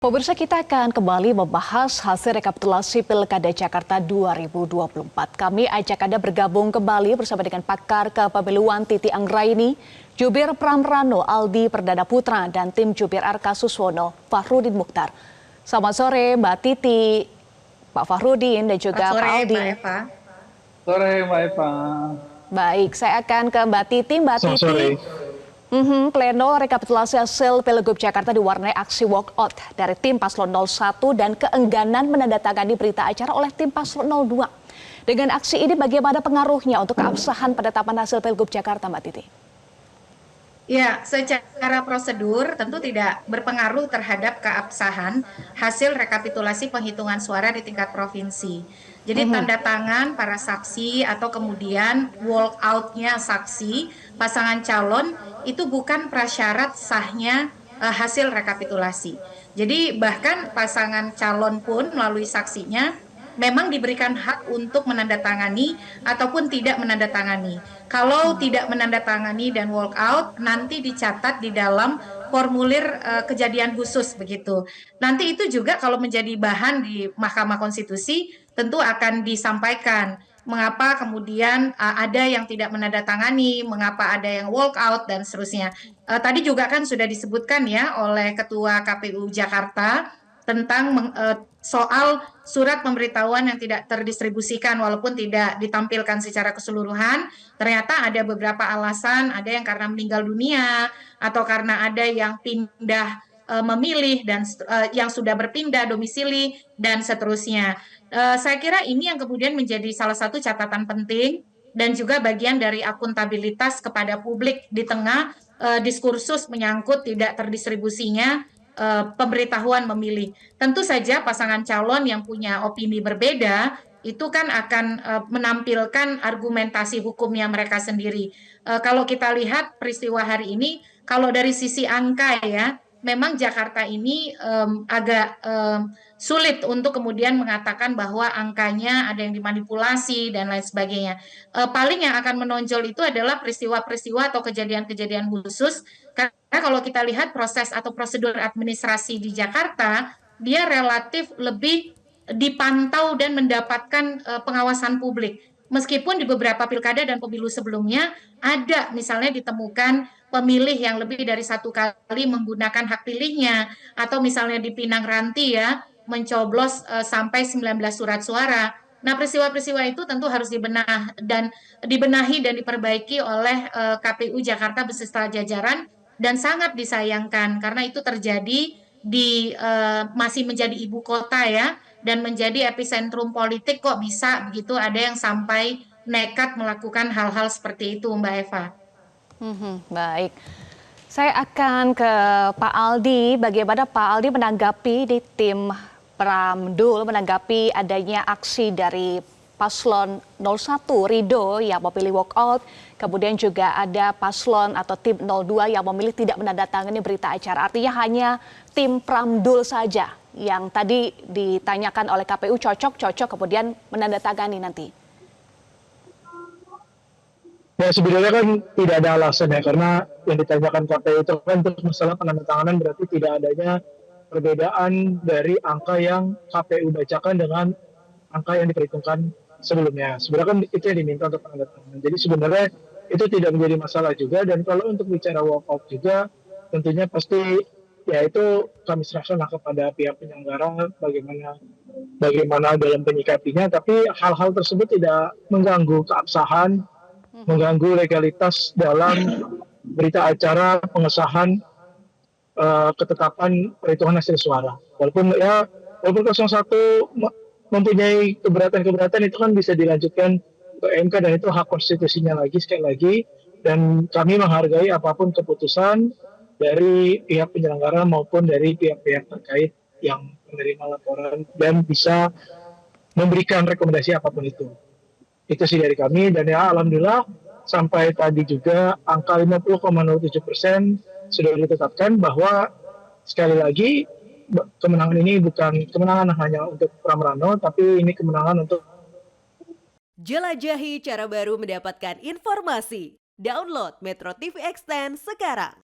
Pemirsa, kita akan kembali membahas hasil rekapitulasi Pilkada Jakarta 2024. Kami ajak Anda bergabung kembali bersama dengan pakar kepemiluan Titi Anggraini, Jubir Pramrano Aldi Perdana Putra, dan tim Jubir RK Suswono Fahrudin Mukhtar. Selamat sore Mbak Titi, Pak Fahrudin, dan juga Pak Aldi. Mbak Eva. Sore Mbak Eva. Baik, saya akan ke Mbak Titi. Mbak Titi. Sore. Pleno rekapitulasi hasil Pilgub Jakarta diwarnai aksi walkout dari tim Paslon 01 dan keengganan menandatangani berita acara oleh tim Paslon 02. Dengan aksi ini bagaimana pengaruhnya untuk keabsahan penetapan hasil Pilgub Jakarta, Mbak Titi? Ya, secara prosedur tentu tidak berpengaruh terhadap keabsahan hasil rekapitulasi penghitungan suara di tingkat provinsi. Jadi tanda tangan para saksi atau kemudian walk out-nya saksi pasangan calon itu bukan prasyarat sahnya hasil rekapitulasi. Jadi bahkan pasangan calon pun melalui saksinya memang diberikan hak untuk menandatangani ataupun tidak menandatangani. Kalau tidak menandatangani dan walk out, nanti dicatat di dalam formulir kejadian khusus begitu. Nanti itu juga kalau menjadi bahan di Mahkamah Konstitusi tentu akan disampaikan mengapa kemudian ada yang tidak menandatangani, mengapa ada yang walk out dan seterusnya. Tadi juga kan sudah disebutkan ya oleh Ketua KPU Jakarta tentang soal surat pemberitahuan yang tidak terdistribusikan walaupun tidak ditampilkan secara keseluruhan. Ternyata ada beberapa alasan, ada yang karena meninggal dunia atau karena ada yang pindah memilih dan yang sudah berpindah domisili dan seterusnya. Saya kira ini yang kemudian menjadi salah satu catatan penting dan juga bagian dari akuntabilitas kepada publik di tengah diskursus menyangkut tidak terdistribusinya pemberitahuan memilih. Tentu saja pasangan calon yang punya opini berbeda itu kan akan menampilkan argumentasi hukumnya mereka sendiri. Kalau kita lihat peristiwa hari ini, kalau dari sisi angka ya, memang Jakarta ini agak sulit untuk kemudian mengatakan bahwa angkanya ada yang dimanipulasi dan lain sebagainya. Paling yang akan menonjol itu adalah peristiwa-peristiwa atau kejadian-kejadian khusus. Karena kalau kita lihat proses atau prosedur administrasi di Jakarta, dia relatif lebih dipantau dan mendapatkan pengawasan publik. Meskipun di beberapa pilkada dan pemilu sebelumnya ada misalnya ditemukan pemilih yang lebih dari satu kali menggunakan hak pilihnya, atau misalnya di Pinang Ranti ya, mencoblos sampai 19 surat suara. Nah, peristiwa-peristiwa itu tentu harus dibenahi dan diperbaiki oleh KPU Jakarta beserta jajaran, dan sangat disayangkan karena itu terjadi di masih menjadi ibu kota ya, dan menjadi epicentrum politik kok bisa begitu ada yang sampai nekat melakukan hal-hal seperti itu, Mbak Eva. Baik, saya akan ke Pak Aldi. Bagaimana Pak Aldi menanggapi di tim Pramdul menanggapi adanya aksi dari Paslon 01 Rido yang memilih walkout, kemudian juga ada Paslon atau tim 02 yang memilih tidak menandatangani berita acara. Artinya hanya tim Pramdul saja yang tadi ditanyakan oleh KPU cocok kemudian menandatangani nanti. Ya sebenarnya kan tidak ada alasan ya, karena yang ditanyakan KPU itu kan untuk masalah penandatanganan berarti tidak adanya perbedaan dari angka yang KPU bacakan dengan angka yang diperhitungkan sebelumnya. Sebenarnya kan itu yang diminta untuk penandatanganan. Jadi sebenarnya itu tidak menjadi masalah juga, dan kalau untuk bicara walkout juga tentunya pasti ya itu kami serahkan kepada pihak penyelenggara bagaimana dalam penyikapinya, tapi hal-hal tersebut tidak mengganggu keabsahan, mengganggu legalitas dalam berita acara pengesahan ketetapan perhitungan hasil suara. Walaupun 01 mempunyai keberatan itu kan bisa dilanjutkan ke MK, dan itu hak konstitusinya sekali lagi, dan kami menghargai apapun keputusan dari pihak penyelenggara maupun dari pihak-pihak terkait yang menerima laporan dan bisa memberikan rekomendasi apapun itu. Itu sih dari kami, dan ya alhamdulillah sampai tadi juga angka 50,07% sudah ditetapkan, bahwa sekali lagi kemenangan ini bukan kemenangan hanya untuk Pramrano, tapi ini kemenangan untuk jelajahi cara baru mendapatkan informasi. Download Metro TV Extend sekarang.